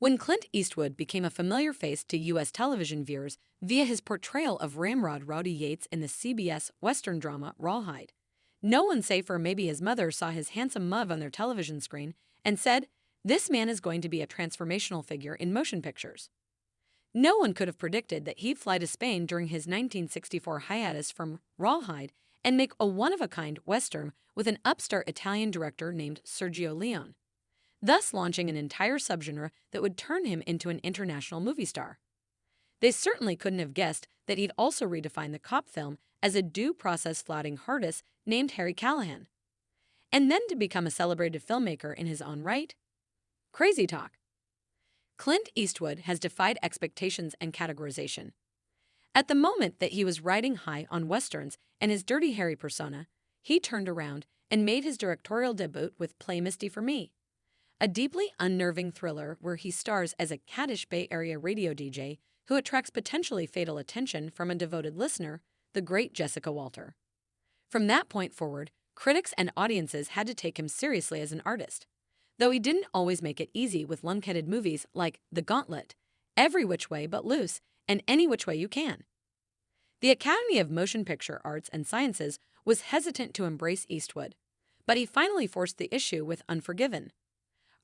When Clint Eastwood became a familiar face to U.S. television viewers via his portrayal of Ramrod Rowdy Yates in the CBS Western drama Rawhide, no one safer maybe his mother saw his handsome mug on their television screen and said, "This man is going to be a transformational figure in motion pictures." No one could have predicted that he'd fly to Spain during his 1964 hiatus from Rawhide and make a one-of-a-kind Western with an upstart Italian director named Sergio Leone, thus launching an entire subgenre that would turn him into an international movie star. They certainly couldn't have guessed that he'd also redefine the cop film as a due process-flouting hardus named Harry Callahan, and then to become a celebrated filmmaker in his own right? Crazy talk. Clint Eastwood has defied expectations and categorization. At the moment that he was riding high on Westerns and his Dirty Harry persona, he turned around and made his directorial debut with Play Misty for Me, a deeply unnerving thriller where he stars as a caddish Bay Area radio DJ who attracts potentially fatal attention from a devoted listener, the great Jessica Walter. From that point forward, critics and audiences had to take him seriously as an artist, though he didn't always make it easy with lunkheaded movies like The Gauntlet, Every Which Way But Loose, and Any Which Way You Can. The Academy of Motion Picture Arts and Sciences was hesitant to embrace Eastwood, but he finally forced the issue with Unforgiven,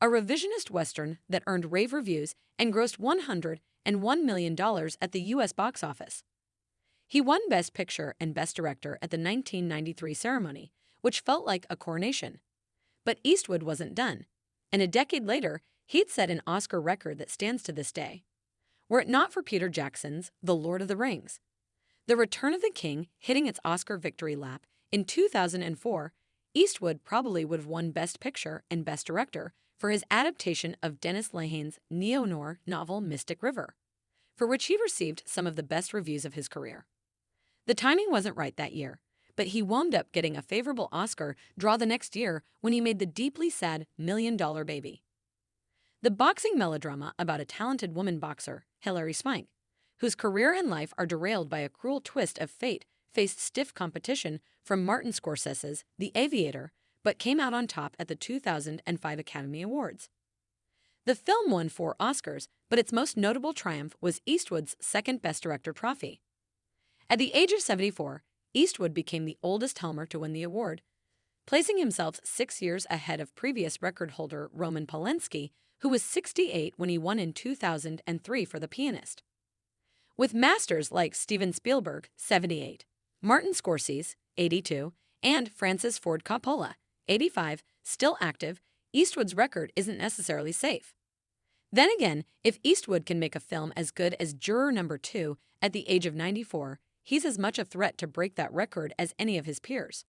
a revisionist Western that earned rave reviews and grossed $101 million at the U.S. box office. He won Best Picture and Best Director at the 1993 ceremony, which felt like a coronation. But Eastwood wasn't done, and a decade later, he'd set an Oscar record that stands to this day. Were it not for Peter Jackson's The Lord of the Rings, The Return of the King hitting its Oscar victory lap in 2004, Eastwood probably would have won Best Picture and Best Director for his adaptation of Dennis Lehane's neo-noir novel Mystic River, for which he received some of the best reviews of his career. The timing wasn't right that year, but he wound up getting a favorable Oscar draw the next year when he made the deeply sad $1 Million Baby, the boxing melodrama about a talented woman boxer, Hilary Swank, whose career and life are derailed by a cruel twist of fate, faced stiff competition from Martin Scorsese's The Aviator, but came out on top at the 2005 Academy Awards. The film won 4 Oscars, but its most notable triumph was Eastwood's second Best Director trophy. At the age of 74, Eastwood became the oldest Helmer to win the award, placing himself 6 years ahead of previous record holder Roman Polanski, who was 68 when he won in 2003 for The Pianist. With masters like Steven Spielberg, 78, Martin Scorsese, 82, and Francis Ford Coppola, 85, still active, Eastwood's record isn't necessarily safe. Then again, if Eastwood can make a film as good as Juror No. 2 at the age of 94, he's as much a threat to break that record as any of his peers.